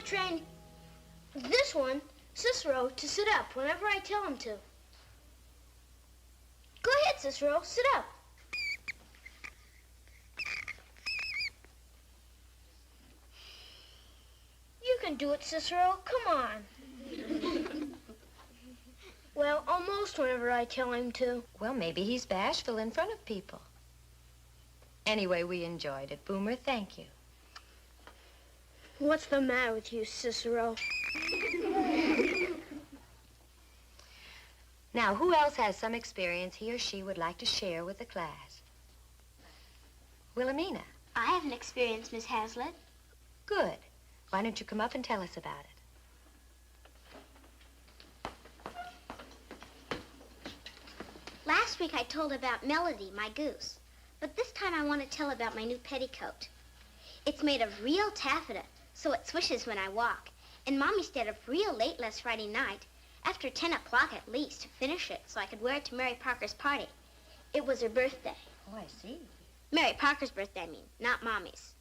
train this one, Cicero, to sit up whenever I tell him to. Go ahead, Cicero, sit up. You can do it, Cicero. Come on. Well, almost whenever I tell him to. Well, maybe he's bashful in front of people. Anyway, we enjoyed it. Boomer, thank you. What's the matter with you, Cicero? Now, who else has some experience he or she would like to share with the class? Wilhelmina. I have an experience, Miss Hazlitt. Good. Why don't you come up and tell us about it? Last week I told about Melody, my goose. But this time I want to tell about my new petticoat. It's made of real taffeta, so it swishes when I walk. And Mommy stayed up real late last Friday night, after 10 o'clock at least, to finish it so I could wear it to Mary Parker's party. It was her birthday. Oh, I see. Mary Parker's birthday, I mean, not Mommy's.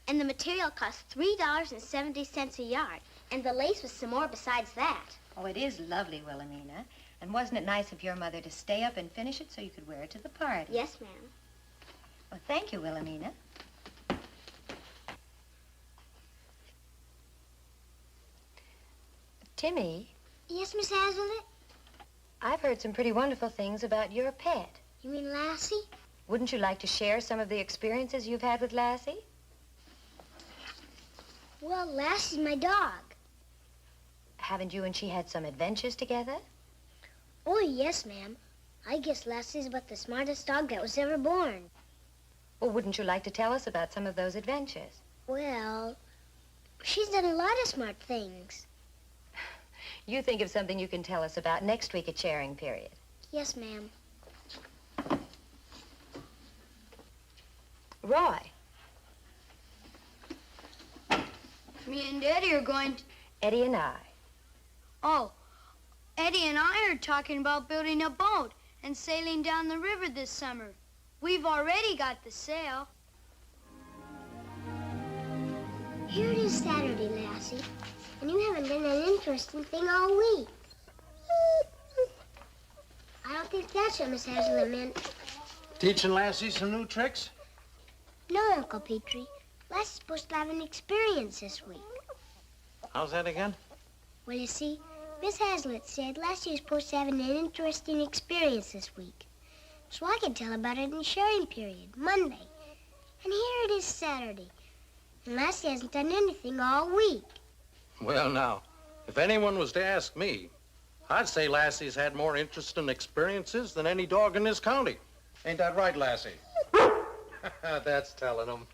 And the material cost $3.70 a yard, and the lace was some more besides that. Oh, it is lovely, Wilhelmina. And wasn't it nice of your mother to stay up and finish it so you could wear it to the party? Yes, ma'am. Well, thank you, Wilhelmina. Timmy. Yes, Miss Hazlitt? I've heard some pretty wonderful things about your pet. You mean Lassie? Wouldn't you like to share some of the experiences you've had with Lassie? Well, Lassie's my dog. Haven't you and she had some adventures together? Oh, yes, ma'am. I guess Lassie's about the smartest dog that was ever born. Well, wouldn't you like to tell us about some of those adventures? Well, she's done a lot of smart things. You think of something you can tell us about next week at sharing period. Yes, ma'am. Roy. Me and Eddie are going to... Eddie and I. Oh, Eddie and I are talking about building a boat and sailing down the river this summer. We've already got the sail. Here it is Saturday, Lassie, and you haven't done an interesting thing all week. I don't think that's what Miss Hazlitt meant. Teaching Lassie some new tricks? No, Uncle Petrie. Lassie's supposed to have an experience this week. How's that again? Well, you see, Miss Hazlitt said Lassie was supposed to have an interesting experience this week. So I can tell about it in sharing period, Monday. And here it is Saturday. And Lassie hasn't done anything all week. Well, now, if anyone was to ask me, I'd say Lassie's had more interesting experiences than any dog in this county. Ain't that right, Lassie? That's telling them.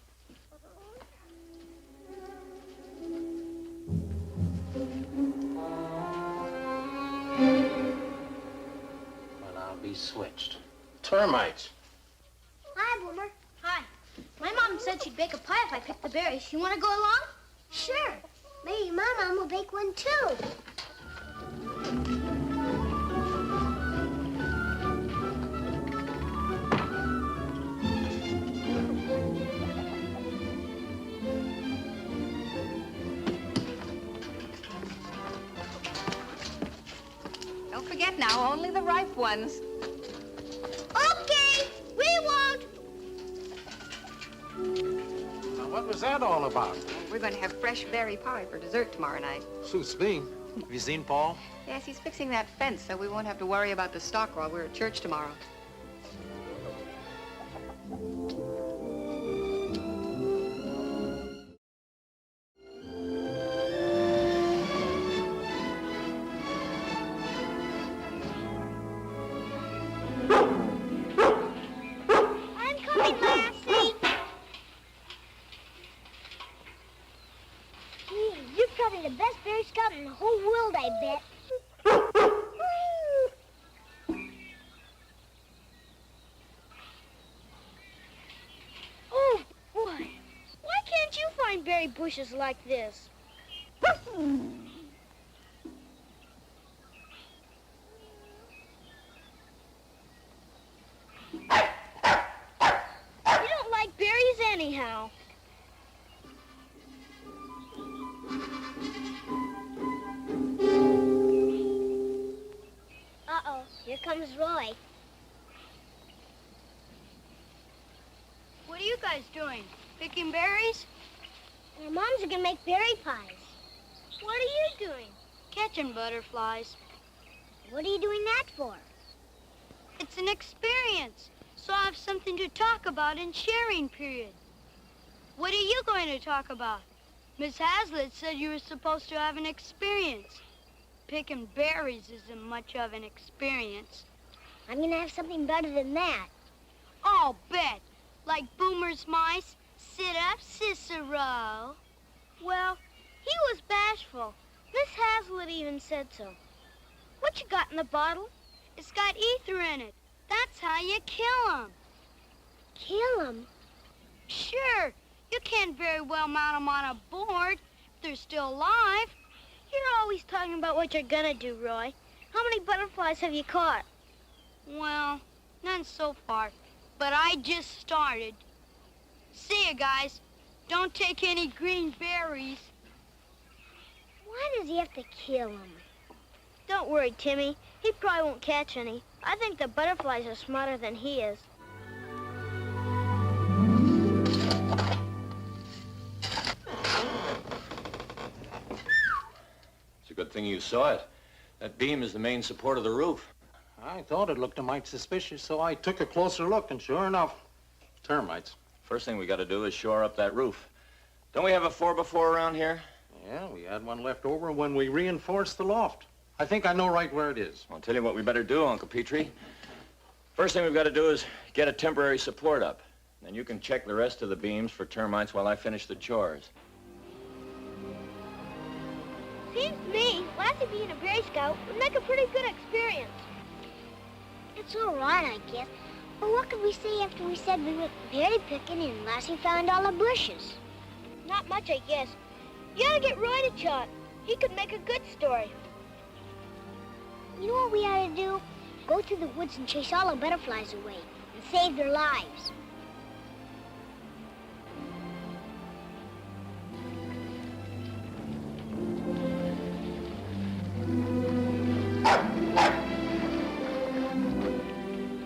Well, I'll be switched. Termites. Hi, Boomer. Hi. My mom said she'd bake a pie if I picked the berries. You want to go along? Sure. Maybe my mom will bake one, too. Don't forget now, only the ripe ones. Okay, we won't. Now, what was that all about? We're going to have fresh berry pie for dessert tomorrow night. Suits me. Have you seen Paul? Yes, he's fixing that fence so we won't have to worry about the stock while we're at church tomorrow. I'm coming, Lassie. You're probably the best berry scout in the whole world, I bet. Oh, boy. Why can't you find berry bushes like this? You don't like berries anyhow. Here comes Roy. What are you guys doing? Picking berries? Our moms are gonna make berry pies. What are you doing? Catching butterflies. What are you doing that for? It's an experience, so I have something to talk about in sharing period. What are you going to talk about? Miss Hazlitt said you were supposed to have an experience. Picking berries isn't much of an experience. I'm gonna have something better than that. I'll bet. Like Boomer's mice. Sit up, Cicero. Well, he was bashful. Miss Hazlitt even said so. What you got in the bottle? It's got ether in it. That's how you kill 'em. Kill him? Sure. You can't very well mount 'em on a board if they're still alive. You're always talking about what you're gonna do, Roy. How many butterflies have you caught? Well, none so far. But I just started. See ya, guys. Don't take any green berries. Why does he have to kill him? Don't worry, Timmy. He probably won't catch any. I think the butterflies are smarter than he is. It's a good thing you saw it. That beam is the main support of the roof. I thought it looked a mite suspicious, so I took a closer look, and sure enough, termites. First thing we got to do is shore up that roof. Don't we have a 4x4 around here? Yeah, we had one left over when we reinforced the loft. I think I know right where it is. I'll tell you what we better do, Uncle Petrie. First thing we've got to do is get a temporary support up. Then you can check the rest of the beams for termites while I finish the chores. Seems to me, Lassie being a Berry Scout would make a pretty good experience. It's all right, I guess. But what could we say after we said we went berry picking and Lassie found all the bushes? Not much, I guess. You ought to get Roy to chat. He could make a good story. You know what we ought to do? Go through the woods and chase all the butterflies away and save their lives.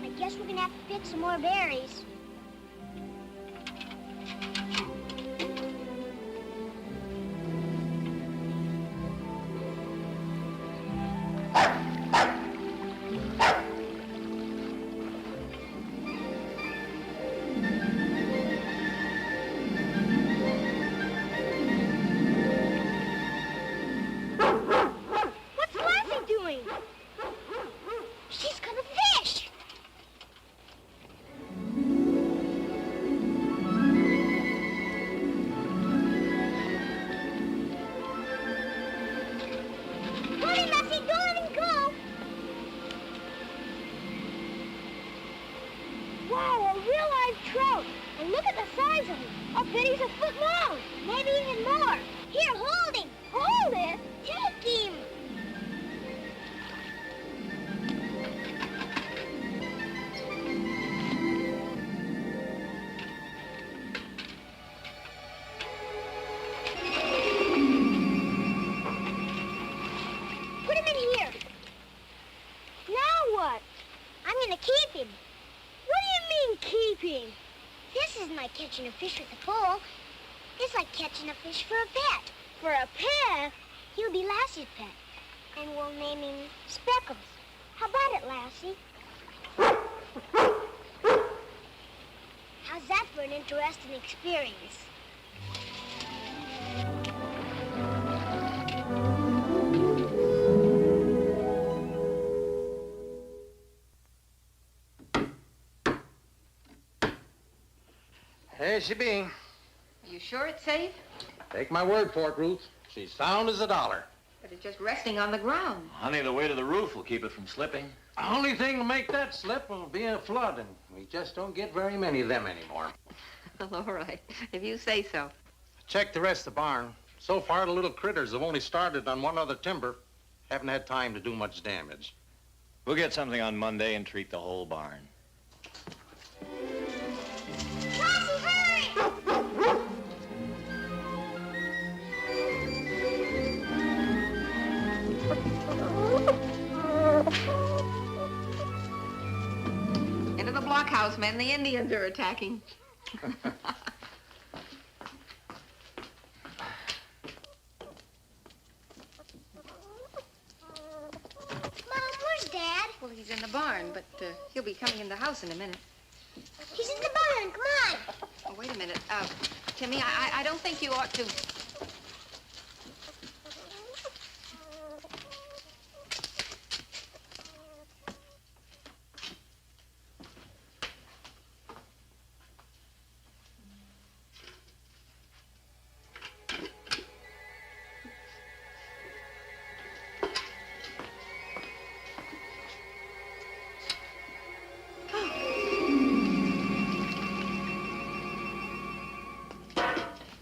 I guess we're gonna have to pick some more berries. What's Lassie doing? She's gonna fish! Hurry, Lassie, don't let him go! Wow, a real live trout! And look at the size of him! I'll bet he's a foot long! Maybe even more! Here, hold him! Hold it! Take him! Put him in here. Now what? I'm gonna keep him. What do you mean, keep him? This isn't like catching a fish with a pole. It's like catching a fish for a pet. For a pet? He'll be Lassie's pet. And we'll name him Speckles. How about it, Lassie? How's that for an interesting experience? There she be. Are you sure it's safe? Take my word for it, Ruth. She's sound as a dollar. But it's just resting on the ground. Honey, the weight of the roof will keep it from slipping. The only thing to make that slip will be a flood, and we just don't get very many of them anymore. All right, if you say so. Check the rest of the barn. So far, the little critters have only started on one other timber. Haven't had time to do much damage. We'll get something on Monday and treat the whole barn. Lassie, hurry! Hawk House men the Indians are attacking. Mom, where's Dad? Well, he's in the barn, but he'll be coming in the house in a minute. He's in the barn. Come on. Oh, wait a minute. Timmy, I don't think you ought to...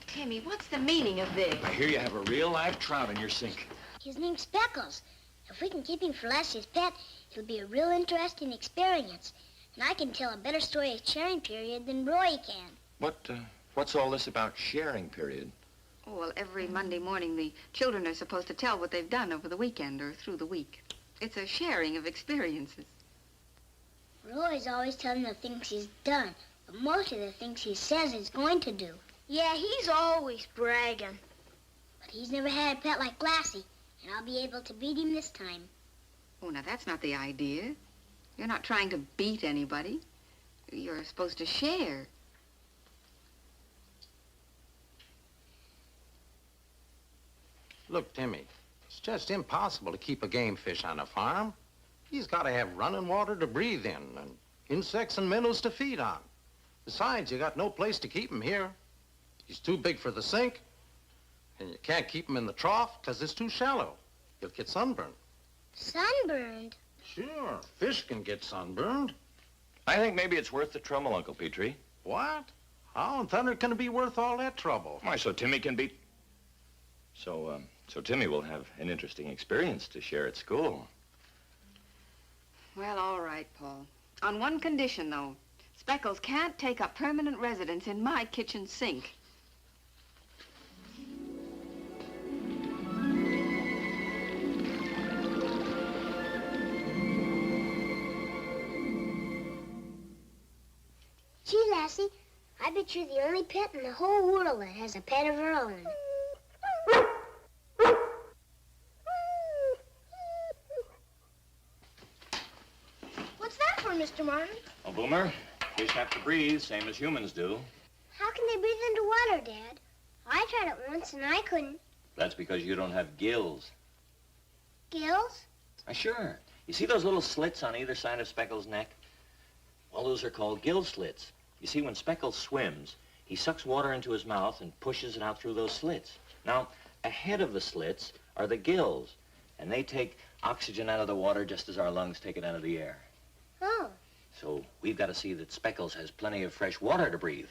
Timmy, what's the meaning of this? I hear you have a real live trout in your sink. His name's Speckles. If we can keep him for Lassie's pet, it'll be a real interesting experience. And I can tell a better story of sharing period than Roy can. What's all this about sharing period? Oh, well, every Monday morning, the children are supposed to tell what they've done over the weekend or through the week. It's a sharing of experiences. Roy's always telling the things he's done, but most of the things he says he's going to do. Yeah, he's always bragging. But he's never had a pet like Lassie, and I'll be able to beat him this time. Oh, now, that's not the idea. You're not trying to beat anybody. You're supposed to share. Look, Timmy, it's just impossible to keep a game fish on a farm. He's got to have running water to breathe in and insects and minnows to feed on. Besides, you got no place to keep him here. He's too big for the sink, and you can't keep him in the trough because it's too shallow. He'll get sunburned. Sunburned? Sure, fish can get sunburned. I think maybe it's worth the trouble, Uncle Petrie. What? How in thunder can it be worth all that trouble? Why, so Timmy can be... So Timmy will have an interesting experience to share at school. Well, all right, Paul. On one condition, though. Speckles can't take up permanent residence in my kitchen sink. Gee, Lassie, I bet you're the only pet in the whole world that has a pet of her own. What's that for, Mr. Martin? Oh, Boomer, fish have to breathe, same as humans do. How can they breathe underwater, Dad? I tried it once and I couldn't. That's because you don't have gills. Gills? Sure. You see those little slits on either side of Speckles' neck? Well, those are called gill slits. You see, when Speckles swims, he sucks water into his mouth and pushes it out through those slits. Now, ahead of the slits are the gills, and they take oxygen out of the water just as our lungs take it out of the air. Oh. So we've got to see that Speckles has plenty of fresh water to breathe.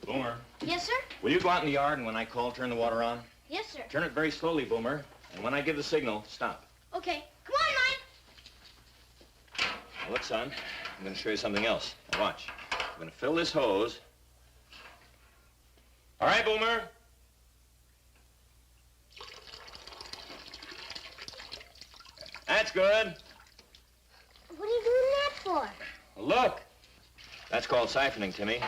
Boomer, Yes, sir? will you go out in the yard and when I call, turn the water on? Yes, sir. Turn it very slowly, Boomer, and when I give the signal, stop. Okay. Come on, Mike. Now, look, son, I'm going to show you something else. Now, watch. I'm going to fill this hose. All right, Boomer? That's good. What are you doing that for? Look. That's called siphoning, Timmy.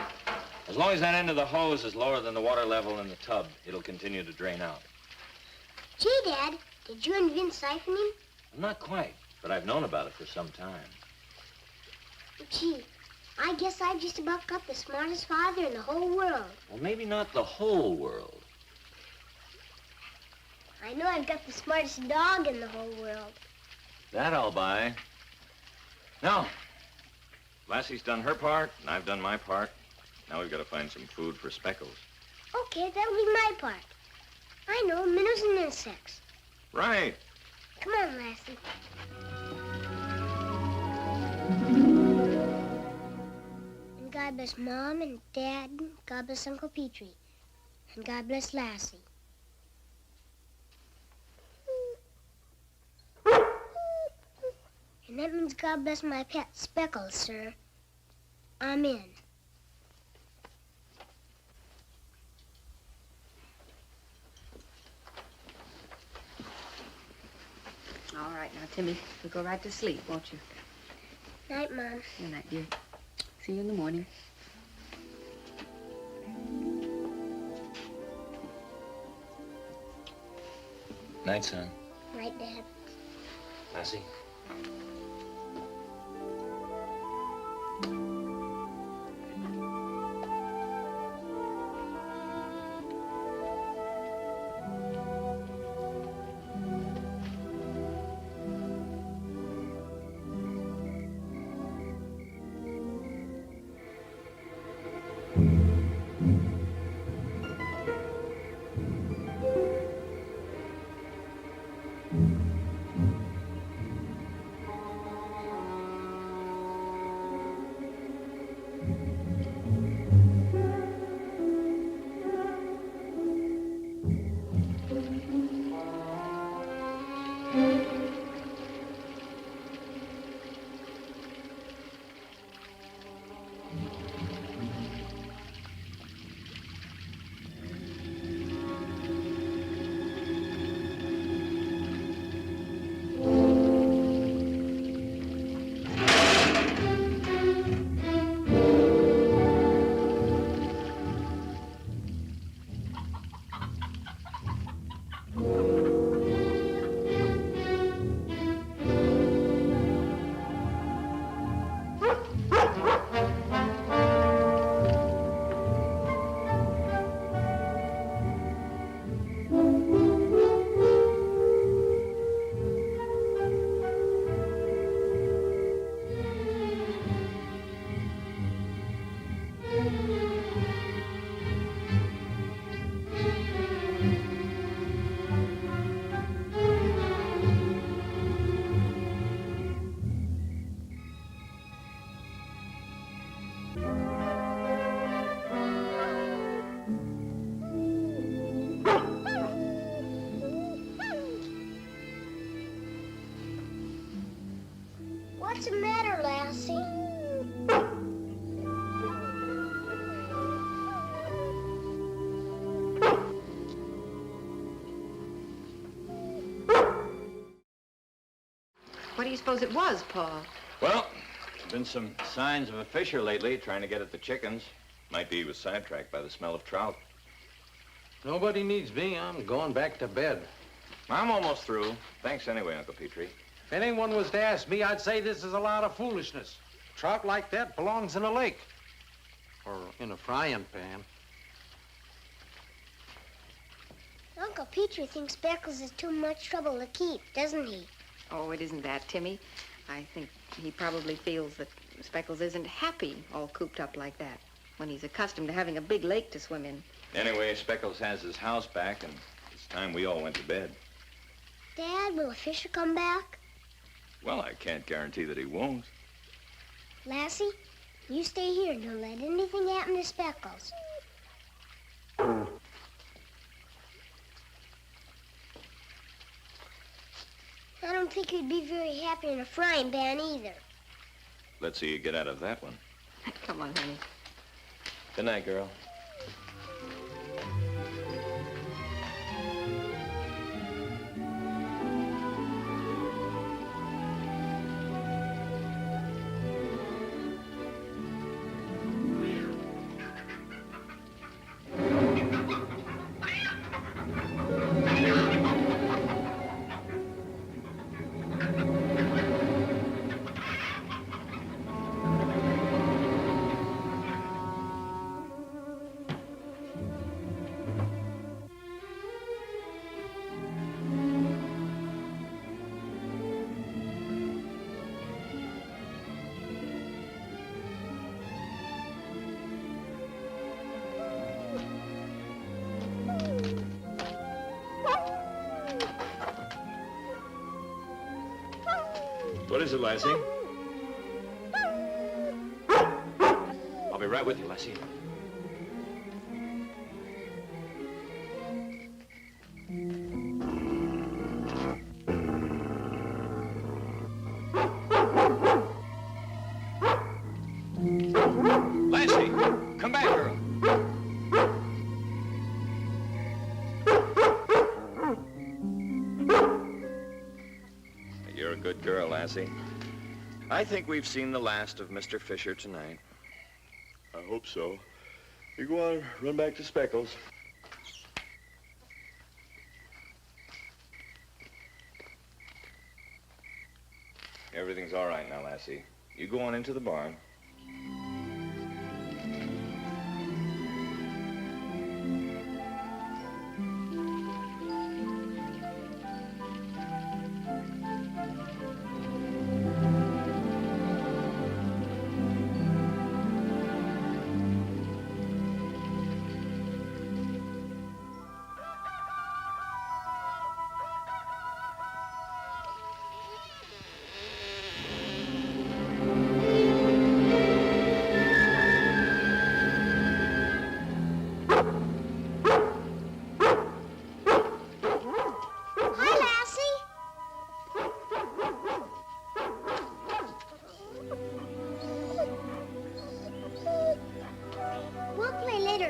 As long as that end of the hose is lower than the water level in the tub, it'll continue to drain out. Gee, Dad, did you invent siphoning? Not quite, but I've known about it for some time. Gee, I guess I've just about got the smartest father in the whole world. Well, maybe not the whole world. I know I've got the smartest dog in the whole world. That I'll buy. Now, Lassie's done her part, and I've done my part. Now we've got to find some food for Speckles. Okay, that'll be my part. I know, minnows and insects. Right. Come on, Lassie. And God bless Mom and Dad, and God bless Uncle Petrie, and God bless Lassie. And that means God bless my pet, Speckles, sir. Amen. All right, Now, Timmy, you'll go right to sleep, won't you? Night, Mom. Good night, dear. See you in the morning. Night, son. Night, Dad. Lassie. What's the matter, Lassie? What do you suppose it was, Paul? Well, there's been some signs of a fisher lately trying to get at the chickens. Might be he was sidetracked by the smell of trout. Nobody needs me. I'm going back to bed. I'm almost through. Thanks anyway, Uncle Petrie. If anyone was to ask me, I'd say this is a lot of foolishness. Trout like that belongs in a lake. Or in a frying pan. Uncle Petrie thinks Speckles is too much trouble to keep, doesn't he? Oh, it isn't that, Timmy. I think he probably feels that Speckles isn't happy all cooped up like that when he's accustomed to having a big lake to swim in. Anyway, Speckles has his house back, and it's time we all went to bed. Dad, will the fisher come back? Well, I can't guarantee that he won't. Lassie, you stay here and don't let anything happen to Speckles. I don't think he'd be very happy in a frying pan either. Let's see you get out of that one. Come on, honey. Good night, girl. What is it, Lassie? I'll be right with you, Lassie. Lassie, come back, girl. You're a good girl, Lassie. I think we've seen the last of Mr. Fisher tonight. I hope so. You go on, run back to Speckles. Everything's all right now, Lassie. You go on into the barn.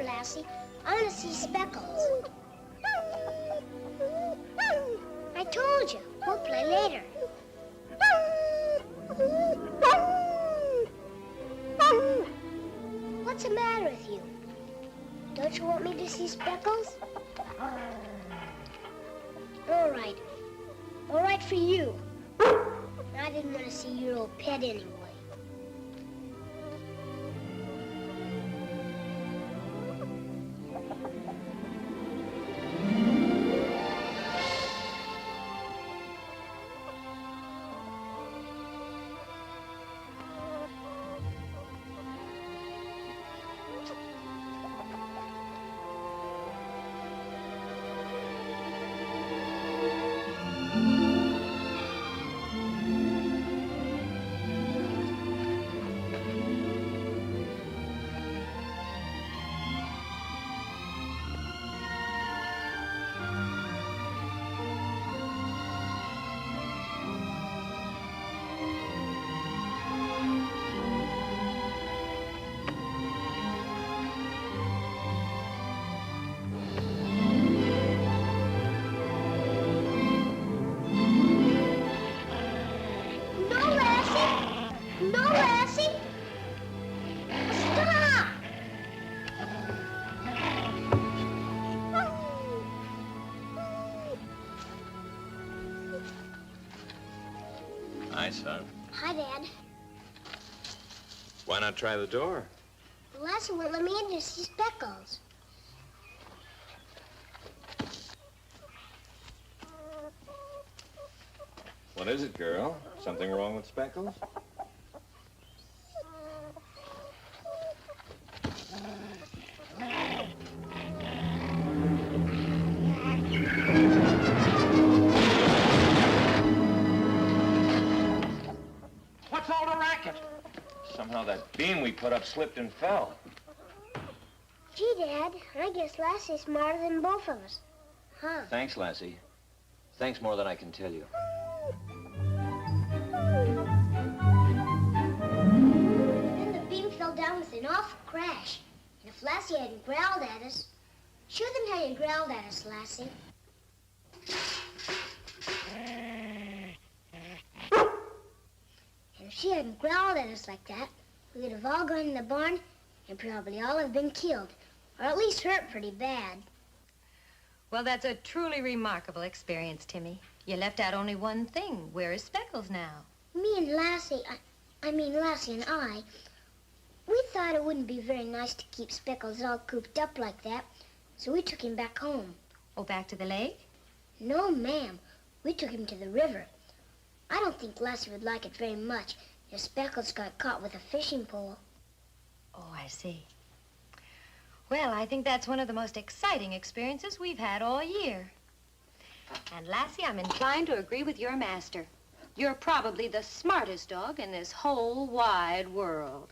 Lassie. I want to see Speckles. I told you. We'll play later. What's the matter with you? Don't you want me to see Speckles? All right. All right for you. I didn't want to see your old pet anyway. Hi, son. Hi, Dad. Why not try the door? Lassie won't let me in to see Speckles. What is it, girl? Something wrong with Speckles? What's all the racket? Somehow that beam we put up slipped and fell. Gee, Dad, I guess Lassie's smarter than both of us. Huh? Thanks, Lassie. Thanks more than I can tell you. Then the beam fell down with an awful crash. And if Lassie hadn't growled at us... Show them how you growled at us, Lassie. And if she hadn't growled at us like that, we would have all gone in the barn and probably all have been killed. Or at least hurt pretty bad. Well, that's a truly remarkable experience, Timmy. You left out only one thing. Where is Speckles now? Me and Lassie, I mean Lassie and I, we thought it wouldn't be very nice to keep Speckles all cooped up like that, so we took him back home. Oh, back to the lake? No, ma'am. We took him to the river. I don't think Lassie would like it very much if Speckles got caught with a fishing pole. Oh, I see. Well, I think that's one of the most exciting experiences we've had all year. And Lassie, I'm inclined to agree with your master. You're probably the smartest dog in this whole wide world.